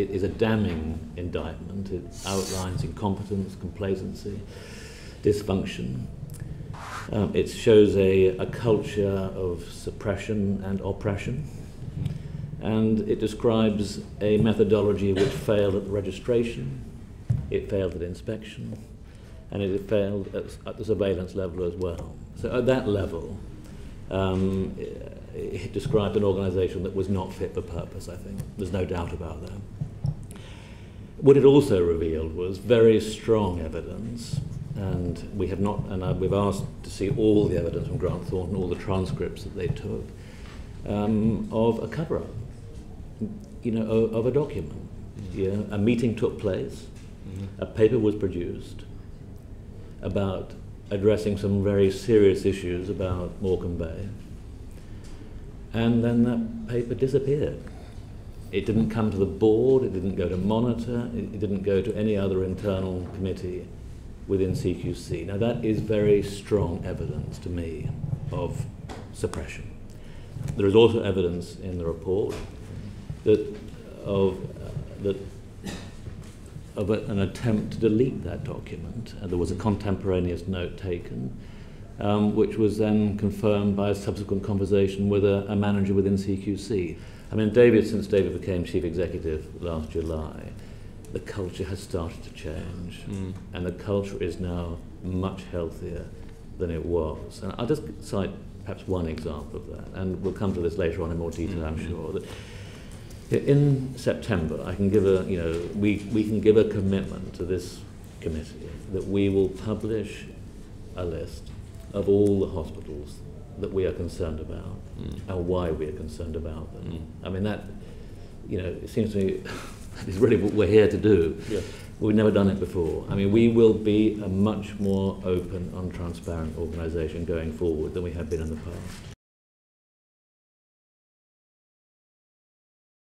it is a damning indictment. It outlines incompetence, complacency, dysfunction. It shows a culture of suppression and oppression. And it describes a methodology which failed at the registration, it failed at inspection, and it failed at the surveillance level as well. So at that level, it described an organisation that was not fit for purpose, I think. There's no doubt about that. What it also revealed was very strong evidence, and we have not, and we've asked to see all the evidence from Grant Thornton, all the transcripts that they took, of a cover-up. Of a document. Yeah, a meeting took place, a paper was produced about addressing some very serious issues about Morecambe Bay, and then that paper disappeared. It didn't come to the board, it didn't go to monitor, it didn't go to any other internal committee within CQC. Now that is very strong evidence to me of suppression. There is also evidence in the report of an attempt to delete that document. There was a contemporaneous note taken, which was then confirmed by a subsequent conversation with a manager within CQC. I mean, since David became chief executive last July, the culture has started to change, and the culture is now much healthier than it was. And I'll just cite perhaps one example of that, and we'll come to this later on in more detail, I'm sure. That in September, I can give we can give a commitment to this committee that we will publish a list of all the hospitals that we are concerned about and why we are concerned about them. I mean, that, it seems to me is really what we're here to do. Yeah. We've never done it before. I mean, we will be a much more open and transparent organisation going forward than we have been in the past.